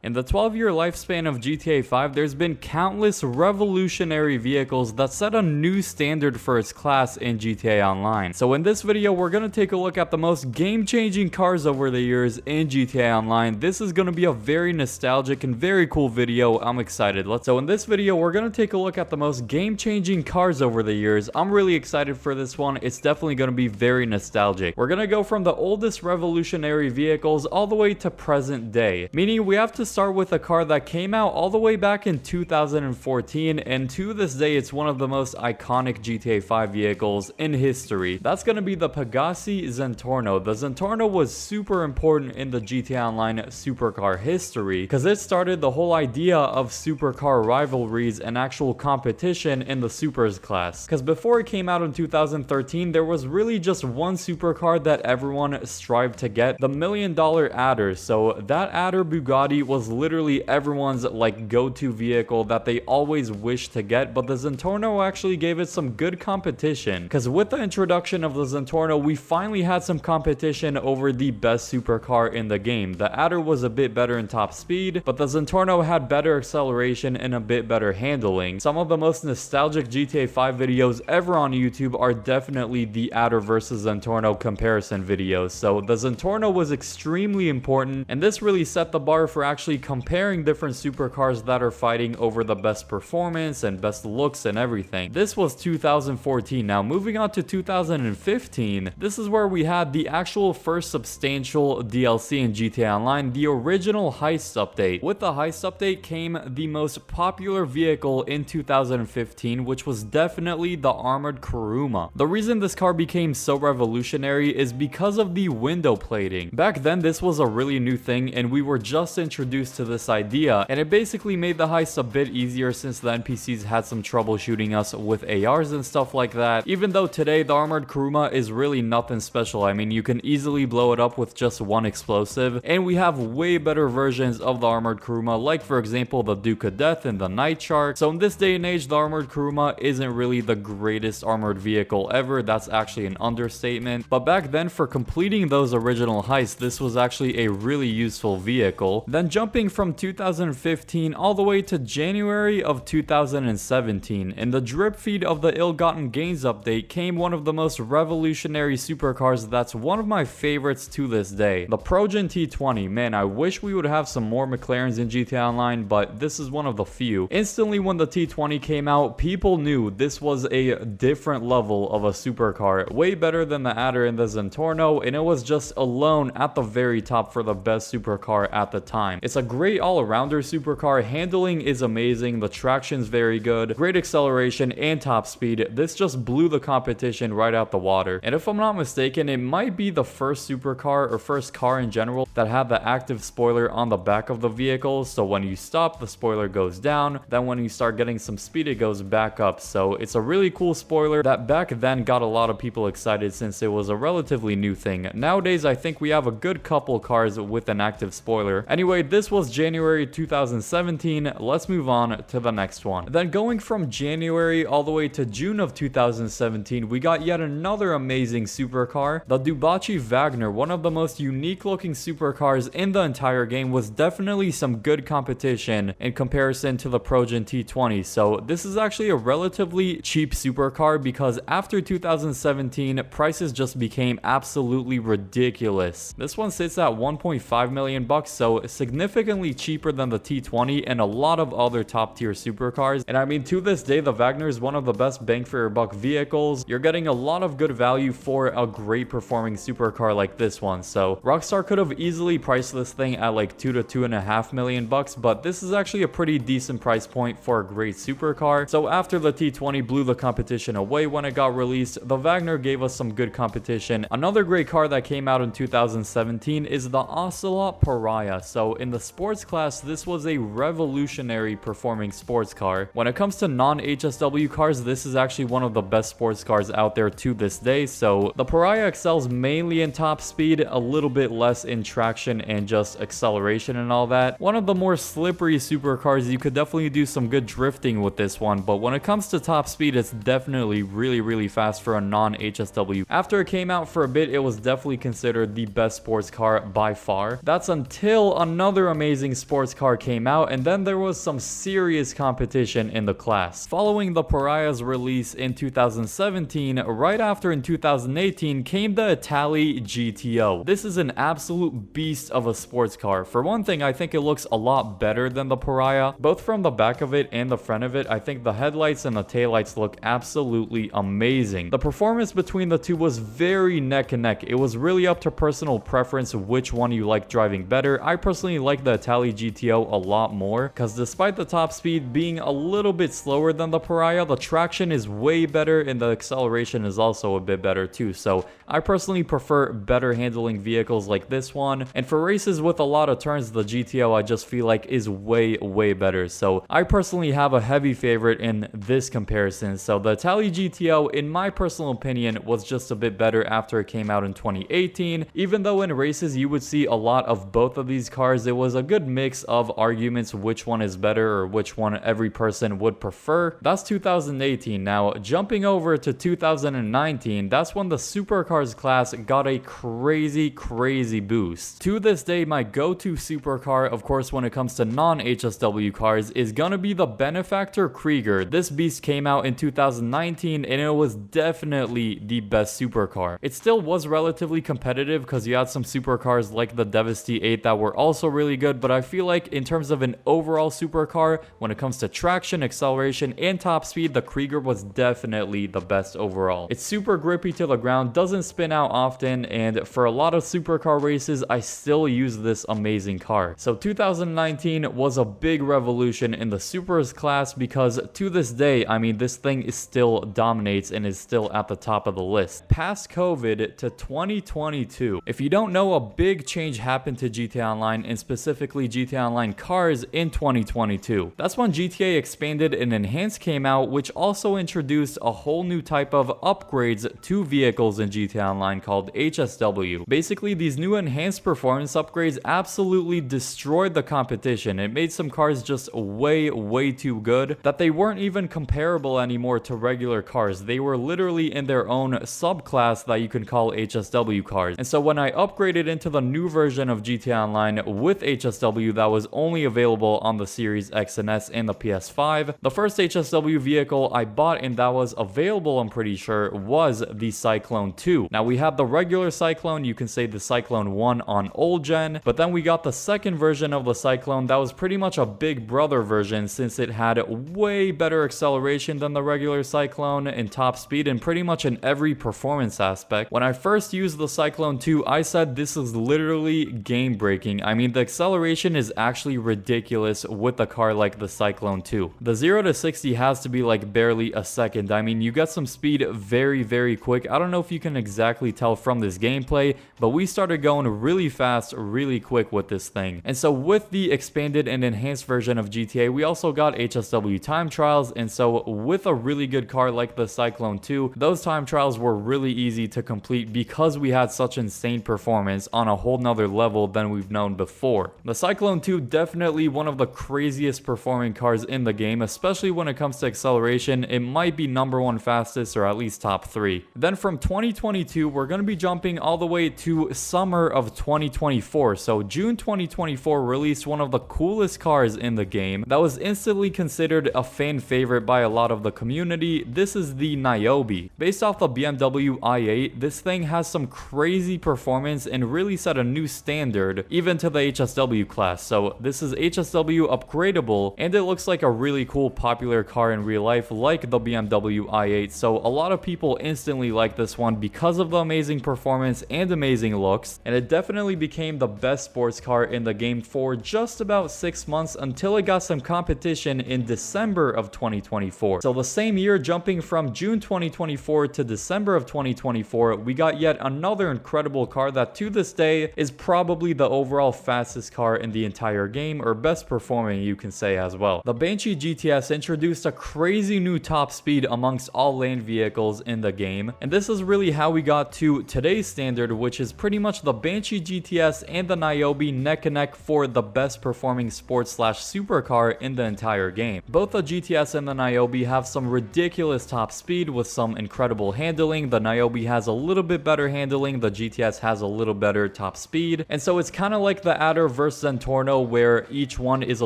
In the 12-year lifespan of GTA 5, there's been countless revolutionary vehicles that set a new standard for its class in GTA Online. So in this video, we're going to take a look at the most game-changing cars over the years in GTA Online. This is going to be a very nostalgic and very cool video. I'm excited. So in this video, we're going to take a look at the most game-changing cars over the years. I'm really excited for this one. It's definitely going to be very nostalgic. We're going to go from the oldest revolutionary vehicles all the way to present day, meaning we have to start with a car that came out all the way back in 2014, and to this day it's one of the most iconic GTA 5 vehicles in history. That's going to be the Pagasi Zentor. The Zentor was super important in the GTA Online supercar history because it started the whole idea of supercar rivalries and actual competition in the supers class. Because before it came out in 2013, there was really just one supercar that everyone strived to get, the $1 million Adder. So that Adder Bugatti was literally everyone's like go-to vehicle that they always wished to get, but the Zentor actually gave it some good competition, because with the introduction of the Zentor, we finally had some competition over the best supercar in the game. The Adder was a bit better in top speed, but the Zentor had better acceleration and a bit better handling. Some of the most nostalgic GTA 5 videos ever on YouTube are definitely the Adder versus Zentor comparison videos. So the Zentor was extremely important, and this really set the bar for actually comparing different supercars that are fighting over the best performance and best looks and everything. This was 2014. Now moving on to 2015, this is where we had the actual first substantial DLC in GTA Online, the original Heist update. With the Heist update came the most popular vehicle in 2015, which was definitely the armored Karuma. The reason this car became so revolutionary is because of the window plating. Back then this was a really new thing, and we were just introduced to this idea, and it basically made the heist a bit easier since the NPCs had some trouble shooting us with ARs and stuff like that. Even though today the armored Karuma is really nothing special. I mean, you can easily blow it up with just one explosive, and we have way better versions of the armored Karuma, like for example the Duke of Death and the Night Shark. So in this day and age, the armored Karuma isn't really the greatest armored vehicle ever. That's actually an understatement, but back then for completing those original heists, this was actually a really useful vehicle. Then jumping from 2015 all the way to January of 2017, in the drip feed of the Ill-Gotten Gains update came one of the most revolutionary supercars that's one of my favorites to this day, the Progen T20. Man, I wish we would have some more McLarens in GTA Online, but this is one of the few. Instantly when the T20 came out, people knew this was a different level of a supercar, way better than the Adder and the Zentor, and it was just alone at the very top for the best supercar at the time. It's a great all-arounder supercar, handling is amazing, the traction's very good, great acceleration and top speed. This just blew the competition right out the water. And if I'm not mistaken, it might be the first supercar or first car in general that had the active spoiler on the back of the vehicle. So when you stop, the spoiler goes down, then when you start getting some speed, it goes back up. So it's a really cool spoiler that back then got a lot of people excited since it was a relatively new thing. Nowadays, I think we have a good couple cars with an active spoiler. Anyway, this was January 2017. Let's move on to the next one. Then going from January all the way to June of 2017, we got yet another amazing supercar. The Dubachi Vagner, one of the most unique looking supercars in the entire game, was definitely some good competition in comparison to the Progen T20. So this is actually a relatively cheap supercar because after 2017, prices just became absolutely ridiculous. This one sits at 1.5 million bucks, so significantly cheaper than the T20 and a lot of other top tier supercars. And I mean, to this day, the Vagner is one of the best bang for your buck vehicles. You're getting a lot of good value for a great performing supercar like this one. So Rockstar could have easily priced this thing at like 2 to 2.5 million bucks, but this is actually a pretty decent price point for a great supercar. So after the T20 blew the competition away when it got released, the Vagner gave us some good competition. Another great car that came out in 2017 is the Opel Pariah. So in the sports class, this was a revolutionary performing sports car. When it comes to non-HSW cars, this is actually one of the best sports cars out there to this day. So the Pariah excels mainly in top speed, a little bit less in traction and just acceleration and all that. One of the more slippery supercars. You could definitely do some good drifting with this one, but when it comes to top speed, it's definitely really fast for a non-HSW. After it came out for a bit, it was definitely considered the best sports car by far. That's until another amazing sports car came out, and then there was some serious competition in the class. Following the Pariah's release in 2017, right after in 2018 came the Itali GTO. This is an absolute beast of a sports car. For one thing, I think it looks a lot better than the Pariah. Both from the back of it and the front of it, I think the headlights and the taillights look absolutely amazing. The performance between the two was very neck and neck. It was really up to personal preference which one you like driving better. I personally like the Itali GTO a lot more because despite the top speed being a little bit slower than the Pariah, the traction is way better and the acceleration is also a bit better too. So I personally prefer better handling vehicles like this one, and for races with a lot of turns, the GTO I just feel like is way better. So I personally have a heavy favorite in this comparison. So the Itali GTO, in my personal opinion, was just a bit better after it came out in 2018. Even though in races you would see a lot of both of these cars, it was a good mix of arguments which one is better or which one every person would prefer. That's 2018. Now jumping over to 2019, that's when the supercars class got a crazy boost. To this day, my go-to supercar, of course, when it comes to non-HSW cars, is gonna be the Benefactor Creger. This beast came out in 2019 and it was definitely the best supercar. It still was relatively competitive because you had some supercars like the Devasty 8 that were also really good, but I feel like in terms of an overall supercar, when it comes to traction, acceleration, and top speed, the Creger was definitely the best overall. It's super grippy to the ground, doesn't spin out often, and for a lot of supercar races, I still use this amazing car. So 2019 was a big revolution in the supers class because to this day, I mean, this thing is still dominates and is still at the top of the list. Past COVID to 2022, if you don't know, a big change happened to GTA Online and specifically GTA Online cars in 2022. That's when GTA Expanded and Enhanced came out, which also introduced a whole new type of upgrades to vehicles in GTA Online called HSW. Basically, these new enhanced performance upgrades absolutely destroyed the competition. It made some cars just way too good that they weren't even comparable anymore to regular cars. They were literally in their own subclass that you can call HSW cars. And so when I upgraded into the new version of GTA Online with HSW that was only available on the Series X and S and the PS5, the first HSW vehicle I bought and that was available, I'm pretty sure, was the Cyclone 2. Now we had the regular Cyclone, you can say the Cyclone 1 on old gen, but then we got the second version of the Cyclone that was pretty much a big brother version since it had way better acceleration than the regular Cyclone and top speed and pretty much in every performance aspect. When I first used the Cyclone 2, I said this is literally game breaking. I mean, the acceleration is actually ridiculous with a car like the Cyclone 2. The 0 to 60 has to be like barely a second. I mean, you get some speed very quick. I don't know if you can exactly tell from this gameplay, but we started going really fast, really quick with this thing. And so with the expanded and enhanced version of GTA, we also got HSW time trials, and so with a really good car like the Cyclone 2, those time trials were really easy to complete because we had such insane performance on a whole nother level than we've known before. The Cyclone 2 definitely one of the craziest performing cars in the game, especially when it comes to acceleration. It might be #1 fastest or at least top 3. Then from 2022, we're going to be jumping all the way to summer of 2024. So June 2024 released one of the coolest cars in the game that was instantly considered a fan favorite by a lot of the community. This is the Naobi. Based off the BMW i8, this thing has some crazy performance and really set a new standard even to the HSW class. So this is HSW upgradable and it looks like a really cool popular car in real life like the BMW i8. So a lot of people instantly like this one because of the amazing performance and amazing looks, and it definitely became the best sports car in the game for just about 6 months until it got some competition in December of 2024. So the same year, jumping from June 2024 to December of 2024, we got yet another incredible car that to this day is probably the overall fastest car in the entire game, or best performing you can say as well. The Banshee GTS introduced a crazy new top speed amongst all land vehicles in the game, and this is really how we got to today's standard, which is pretty much the Banshee GTS and the Naobi neck and neck for the best performing sports / supercar in the entire game. Both the GTS and the Naobi have some ridiculous top speed with some incredible handling. The Naobi has a little bit better handling, the GTS has a little better top speed, and so it's kind of like the adder versus Zentorno, where each one is a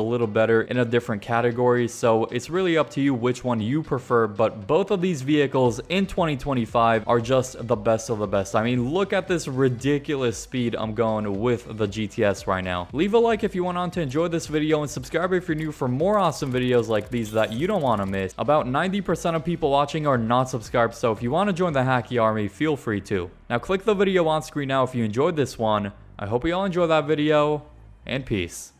little better in a different category. So it's really up to you which one you prefer, but both of these vehicles in 2025 are just the best of the best. I mean, look at this ridiculous speed I'm going with the GTS right now. Leave a like if you went on to enjoy this video, and subscribe if you're new for more awesome videos like these that you don't want to miss. About 90% of people watching are not subscribed, so if you want to join the Hakiii army, feel free to. Now click the video on screen now if you enjoyed this one. I hope you all enjoyed that video, and peace.